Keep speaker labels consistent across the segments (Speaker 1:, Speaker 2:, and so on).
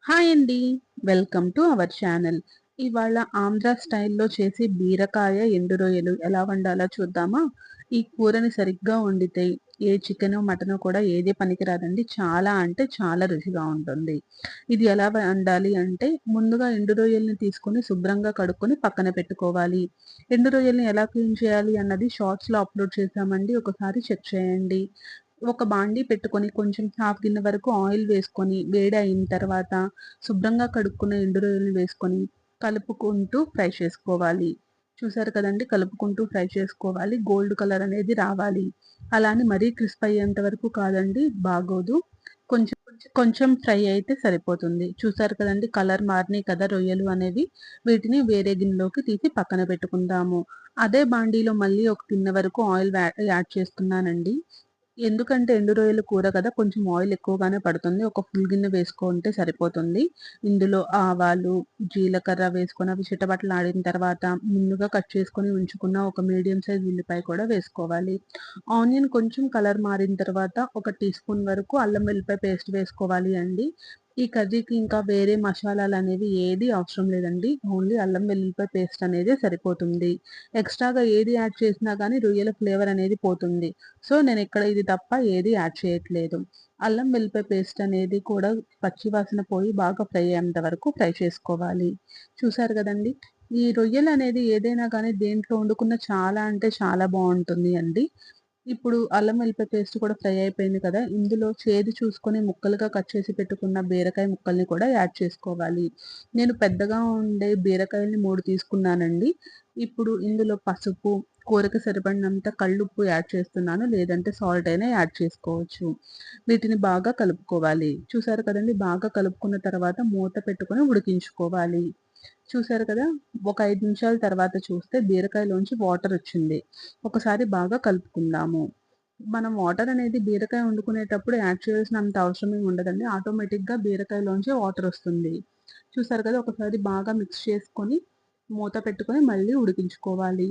Speaker 1: Hi అండి. Welcome to our channel. ఇవాళ ఆంధ్ర స్టైల్‌లో చేసే బీరకాయ ఎండు రొయ్యలు ఎలా వండాలో చూద్దామా? ఈ కూరని సరిగ్గా వండితే ఏ చికెను, మటను కూడా ఏది పనికిరాదండి. చాలా అంటే చాలా రుచిగా ఉంటుంది. ఇది ఎలా వండాలి అంటే ముందుగా ఎండు రొయ్యల్ని తీసుకొని శుభ్రంగా కడుక్కొని పక్కన పెట్టుకోవాలి. ఎండు రొయ్యల్ని ఎలా క్లీన్ చేయాలి అన్నది షార్ట్స్‌లో అప్‌లోడ్ చేశామండి. ఒకసారి చెక్ చేయండి. ఒక బాండీ పెట్టుకొని కొంచెం హాఫ్ గిన్నె వరకు ఆయిల్ వేసుకొని వేడి అయిన తర్వాత శుభ్రంగా కడుక్కున్న ఎండు రొయ్యలను వేసుకొని కలుపుకుంటూ ఫ్రై చేసుకోవాలి. చూసారు కదండీ! కలుపుకుంటూ ఫ్రై చేసుకోవాలి. గోల్డ్ కలర్ అనేది రావాలి. అలా అని మరీ క్రిస్ప్ అయ్యేంత వరకు కాదండి, బాగోదు. కొంచెం కొంచెం ఫ్రై అయితే సరిపోతుంది. చూసారు కదండీ! కలర్ మారినాయి కదా రొయ్యలు అనేవి. వీటిని వేరే గిన్నెలోకి తీసి పక్కన పెట్టుకుందాము. అదే బాండీలో మళ్ళీ ఒక గిన్నె వరకు ఆయిల్ యాడ్ చేస్తున్నానండి. ఎందుకంటే ఎండు రొయ్యల కూర కదా! కొంచెం ఆయిల్ ఎక్కువగానే పడుతుంది. ఒక ఫుల్ గిన్నె వేసుకుంటే సరిపోతుంది. ఇందులో ఆవాలు, జీలకర్ర వేసుకొని అవి చిటపటలాడిన తర్వాత ముందుగా కట్ చేసుకొని ఉంచుకున్న ఒక మీడియం సైజ్ ఉల్లిపాయ కూడా వేసుకోవాలి. ఆనియన్ కొంచెం కలర్ మారిన తర్వాత ఒక టీ స్పూన్ వరకు అల్లం వెల్లిపాయ పేస్ట్ వేసుకోవాలి అండి. ఈ కర్రీకి ఇంకా వేరే మసాలాలనేవి ఏది అవసరం లేదండి. ఓన్లీ అల్లం వెల్లుల్లిపాయ పేస్ట్ అనేదే సరిపోతుంది. ఎక్స్‌ట్రాగా ఏది యాడ్ చేసినా గానీ రొయ్యల ఫ్లేవర్ అనేది పోతుంది. సో, నేనిక్కడ ఇది తప్ప ఏది యాడ్ చేయట్లేదు. అల్లం వెల్లిపాయ పేస్ట్ అనేది కూడా పచ్చి వాసన పోయి బాగా ఫ్రై అయ్యేంత వరకు ఫ్రై చేసుకోవాలి. చూసారు గదండీ! ఈ రొయ్యలనేది ఏదైనా గానీ దేంట్లో వండుకున్న చాలా అంటే చాలా బావుంటుంది అండి. ఇప్పుడు అల్లం వెల్లిపాయ పేస్ట్ కూడా ఫ్రై అయిపోయింది కదా! ఇందులో చేదు చూసుకొని ముక్కలుగా కట్ చేసి పెట్టుకున్న బీరకాయ ముక్కల్ని కూడా యాడ్ చేసుకోవాలి. నేను పెద్దగా ఉండే బీరకాయల్ని 3 తీసుకున్నానండి. ఇప్పుడు ఇందులో పసుపు, కూరకి సరిపడినంత కల్లుప్పు యాడ్ చేస్తున్నాను. లేదంటే సాల్ట్ అయినా యాడ్ చేసుకోవచ్చు. వీటిని బాగా కలుపుకోవాలి. చూసారు కదండీ! బాగా కలుపుకున్న తర్వాత మూత పెట్టుకొని ఉడికించుకోవాలి. చూసారు కదా! ఒక 5 నిమిషాల తర్వాత చూస్తే బీరకాయలోంచి వాటరొచ్చింది. ఒకసారి బాగా కలుపుకుందాము. మనం వాటర్ అనేది బీరకాయ వండుకునేటప్పుడు యాడ్ చేయాల్సినంత అవసరమేమి ఉండదండి. ఆటోమేటిక్‌గా బీరకాయలోంచి వాటరొస్తుంది. చూసారు కదా! ఒకసారి బాగా మిక్స్ చేసుకొని, మూత పెట్టుకొని మళ్ళీ ఉడికించుకోవాలి.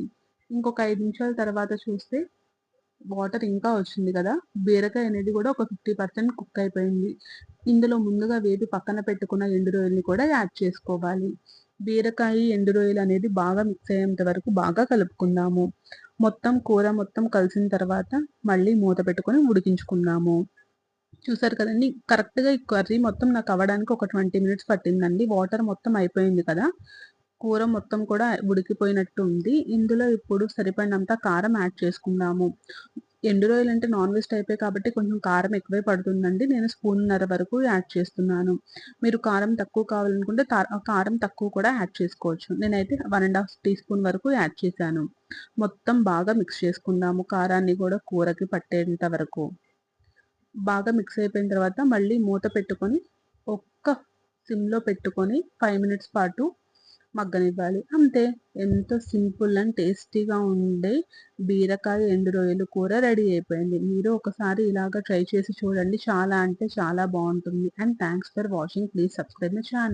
Speaker 1: ఇంకొక 5 నిమిషాల తర్వాత చూస్తే వాటర్ ఇంకా వచ్చింది కదా! బీరకాయ అనేది కూడా ఒక 50% కుక్ అయిపోయింది. ఇందులో ముందుగా వేపి పక్కన పెట్టుకున్న ఎండు రొయ్యల్ని కూడా యాడ్ చేసుకోవాలి. బీరకాయ, ఎండు రొయ్యలు అనేది బాగా మిక్స్ అయ్యేంత వరకు బాగా కలుపుకుందాము. మొత్తం కూర మొత్తం కలిసిన తర్వాత మళ్ళీ మూత పెట్టుకొని ఉడికించుకుందాము. చూసారు కదండీ! కరెక్ట్‌గా ఈ కర్రీ మొత్తం నాకు అవ్వడానికి ఒక 20 మినిట్స్ పట్టిందండి. వాటర్ మొత్తం అయిపోయింది కదా! కూర మొత్తం కూడా ఉడికిపోయినట్టు ఉంది. ఇందులో ఇప్పుడు సరిపడినంత కారం యాడ్ చేసుకుందాము. ఎండు రొయ్యలంటే నాన్ వెజ్ టైపే కాబట్టి కొంచెం కారం ఎక్కువే పడుతుందండి. నేను స్పూన్నర వరకు యాడ్ చేస్తున్నాను. మీరు కారం తక్కువ కావాలనుకుంటే కారం తక్కువ కూడా యాడ్ చేసుకోవచ్చు. నేనైతే 1 ½ టీ స్పూన్ వరకు యాడ్ చేశాను. మొత్తం బాగా మిక్స్ చేసుకుందాము. కారాన్ని కూడా కూరకి పట్టేంత వరకు. బాగా మిక్స్ అయిపోయిన తర్వాత మళ్ళీ మూత పెట్టుకొని ఒక్క సిమ్‌లో పెట్టుకొని 5 మినిట్స్ పాటు మగ్గనివ్వాలి. అంతే. ఎంతో సింపుల్ అండ్ టేస్టీగా ఉండే బీరకాయ ఎండు రొయ్యలు కూర రెడీ అయిపోయింది. మీరు ఒకసారి ఇలాగ ట్రై చేసి చూడండి. చాలా అంటే చాలా బావుంటుంది. And thanks for watching. Please subscribe my channel.